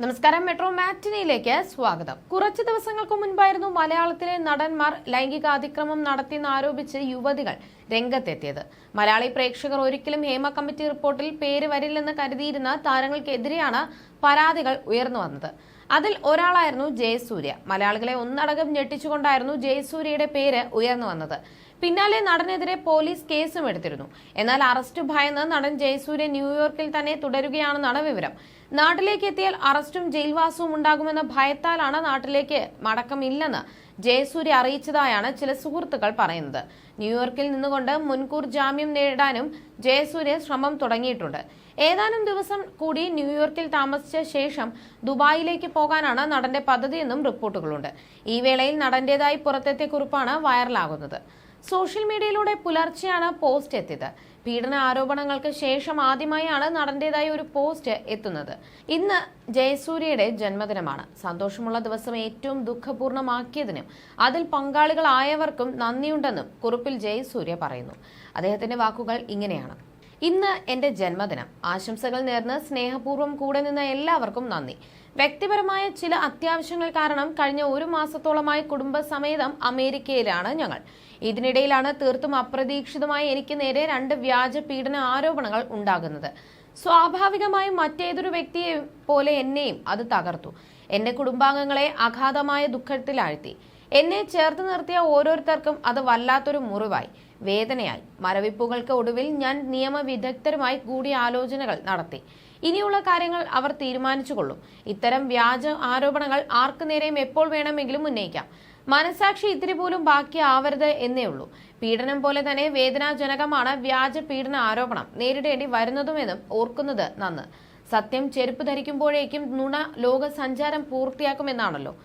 നമസ്കാരം, മെട്രോ മാറ്റിനിയിലേക്ക് സ്വാഗതം. കുറച്ച് ദിവസങ്ങൾക്ക് മുൻപായിരുന്നു മലയാളത്തിലെ നടന്മാർ ലൈംഗിക അതിക്രമം നടത്തിയെന്ന് ആരോപിച്ച് യുവതികൾ രംഗത്തെത്തിയത്. മലയാളി പ്രേക്ഷകർ ഒരിക്കലും ഹേമ കമ്മിറ്റി റിപ്പോർട്ടിൽ പേര് വരില്ലെന്ന് കരുതിയിരുന്ന താരങ്ങൾക്കെതിരെയാണ് പരാതികൾ ഉയർന്നു വന്നത്. അതിൽ ഒരാളായിരുന്നു ജയസൂര്യ. മലയാളികളെ ഒന്നടങ്കം ഞെട്ടിച്ചുകൊണ്ടായിരുന്നു ജയസൂര്യയുടെ പേര് ഉയർന്നു വന്നത്. പിന്നാലെ നടനെതിരെ പോലീസ് കേസും എടുത്തിരുന്നു. എന്നാൽ അറസ്റ്റ് ഭയന്ന് നടൻ ജയസൂര്യ ന്യൂയോർക്കിൽ തന്നെ തുടരുകയാണെന്നാണ് വിവരം. നാട്ടിലേക്ക് എത്തിയാൽ അറസ്റ്റും ജയിൽവാസവും ഉണ്ടാകുമെന്ന ഭയത്താലാണ് നാട്ടിലേക്ക് മടക്കമില്ലെന്ന് ജയസൂര്യ അറിയിച്ചതായാണ് ചില സുഹൃത്തുക്കൾ പറയുന്നത്. ന്യൂയോർക്കിൽ നിന്നുകൊണ്ട് മുൻകൂർ ജാമ്യം നേടാനും ജയസൂര്യ ശ്രമം തുടങ്ങിയിട്ടുണ്ട്. ഏതാനും ദിവസം കൂടി ന്യൂയോർക്കിൽ താമസിച്ച ശേഷം ദുബായിലേക്ക് പോകാനാണ് നടന്റെ പദ്ധതിയെന്നും റിപ്പോർട്ടുകളുണ്ട്. ഈ വേളയിൽ നടന്റേതായി പുറത്തെത്തിയ കുറിപ്പാണ് വൈറലാകുന്നത്. സോഷ്യൽ മീഡിയയിലൂടെ പുലർച്ചെയാണ് പോസ്റ്റ് എത്തിയത്. പീഡന ആരോപണങ്ങൾക്ക് ശേഷം ആദ്യമായാണ് നടന്റേതായ ഒരു പോസ്റ്റ് എത്തുന്നത്. ഇന്ന് ജയസൂര്യയുടെ ജന്മദിനമാണ്. സന്തോഷമുള്ള ദിവസം ഏറ്റവും ദുഃഖപൂർണമാക്കിയതിനും അതിൽ പങ്കാളികളായവർക്കും നന്ദിയുണ്ടെന്നും കുറിപ്പിൽ ജയസൂര്യ പറയുന്നു. അദ്ദേഹത്തിന്റെ വാക്കുകൾ ഇങ്ങനെയാണ്: ഇന്ന് എന്റെ ജന്മദിനം. ആശംസകൾ നേർന്ന് സ്നേഹപൂർവ്വം കൂടെ നിന്ന എല്ലാവർക്കും നന്ദി. വ്യക്തിപരമായ ചില അത്യാവശ്യങ്ങൾ കാരണം കഴിഞ്ഞ ഒരു മാസത്തോളമായി കുടുംബസമേതം അമേരിക്കയിലാണ് ഞങ്ങൾ. ഇതിനിടയിലാണ് തീർത്തും അപ്രതീക്ഷിതമായി എനിക്ക് നേരെ 2 വ്യാജ പീഡന ആരോപണങ്ങൾ ഉണ്ടാകുന്നത്. സ്വാഭാവികമായും മറ്റേതൊരു വ്യക്തിയെ പോലെ എന്നെയും അത് തകർത്തു. എന്റെ കുടുംബാംഗങ്ങളെ അഗാധമായ ദുഃഖത്തിലാഴ്ത്തി. എന്നെ ചേർത്ത് നിർത്തിയ ഓരോരുത്തർക്കും അത് വല്ലാത്തൊരു മുറിവായി, വേദനയായി. മരവിപ്പുകൾക്ക് ഒടുവിൽ ഞാൻ നിയമവിദഗ്ധരുമായി കൂടിയാലോചനകൾ നടത്തി. ഇനിയുള്ള കാര്യങ്ങൾ അവർ തീരുമാനിച്ചുകൊള്ളും. ഇത്തരം വ്യാജ ആരോപണങ്ങൾ ആർക്കു നേരെയും എപ്പോൾ വേണമെങ്കിലും ഉന്നയിക്കാം. മനസാക്ഷി ഇത്തിരി പോലും ബാക്കിയാവരുത് എന്നേ ഉള്ളൂ. പീഡനം പോലെ തന്നെ വേദനാജനകമാണ് വ്യാജ പീഡന ആരോപണം നേരിടേണ്ടി വരുന്നതുമെന്നും ഓർക്കുന്നത് നന്ന്. സത്യം ചെരുപ്പ് ധരിക്കുമ്പോഴേക്കും നുണ ലോക സഞ്ചാരം പൂർത്തിയാക്കുമെന്നാണല്ലോ.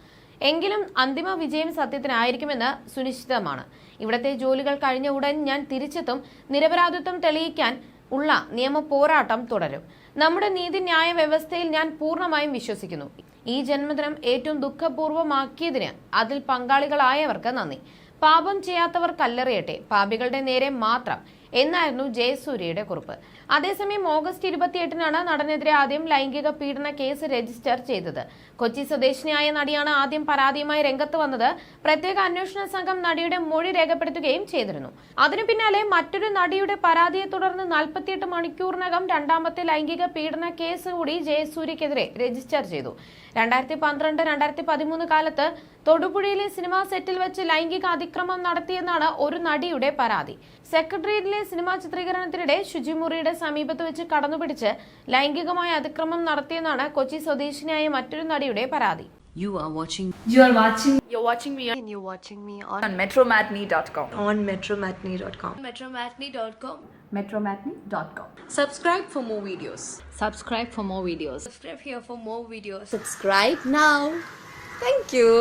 എങ്കിലും അന്തിമ വിജയം സത്യത്തിനായിരിക്കുമെന്ന് സുനിശ്ചിതമാണ്. ഇവിടത്തെ ജോലികൾ കഴിഞ്ഞ ഉടൻ ഞാൻ തിരിച്ചെത്തും. നിരപരാധിത്വം തെളിയിക്കാൻ ഉള്ള നിയമ പോരാട്ടം തുടരും. നമ്മുടെ നീതിന്യായ വ്യവസ്ഥയിൽ ഞാൻ പൂർണ്ണമായും വിശ്വസിക്കുന്നു. ഈ ജന്മദിനം ഏറ്റവും ദുഃഖപൂർവമാക്കിയതിന് അതിൽ പങ്കാളികളായവർക്ക് നന്ദി. പാപം ചെയ്യാത്തവർ കല്ലെറിയട്ടെ, പാപികളുടെ നേരെ മാത്രം എന്നായിരുന്നു ജയസൂര്യയുടെ കുറിപ്പ്. അതേസമയം ഓഗസ്റ്റ് 28-നാണ് നടനെതിരെ ആദ്യം ലൈംഗിക പീഡന കേസ് രജിസ്റ്റർ ചെയ്തത്. കൊച്ചി സ്വദേശിനിയായ നടിയാണ് ആദ്യം പരാതിയുമായി രംഗത്ത് വന്നത്. പ്രത്യേക അന്വേഷണ സംഘം നടിയുടെ മൊഴി രേഖപ്പെടുത്തുകയും ചെയ്തിരുന്നു. അതിനു പിന്നാലെ മറ്റൊരു നടിയുടെ പരാതിയെ തുടർന്ന് 48 മണിക്കൂറിനകം രണ്ടാമത്തെ ലൈംഗിക പീഡന കേസ് കൂടി ജയസൂര്യക്കെതിരെ രജിസ്റ്റർ ചെയ്തു. 2012-2013 കാലത്ത് തൊടുപുഴയിലെ സിനിമാ സെറ്റിൽ വെച്ച് ലൈംഗിക അതിക്രമം നടത്തിയെന്നാണ് ഒരു നടിയുടെ പരാതി. സെക്രട്ടേറിയറ്റിലെ സിനിമാ ചിത്രീകരണത്തിനിടെ ശുചിമുറിയുടെ സമീപത്ത് വെച്ച് കടന്നുപിടിച്ച് ലൈംഗികമായ അതിക്രമം നടത്തിയെന്നാണ് കൊച്ചി സ്വദേശിനിയായ മറ്റൊരു നടിയുടെ പരാതി. You're watching me on metromatney.com. on metromatney.com. metromatney.com. Subscribe for more videos. Subscribe for more videos. Subscribe here for more videos. Subscribe now. Thank you.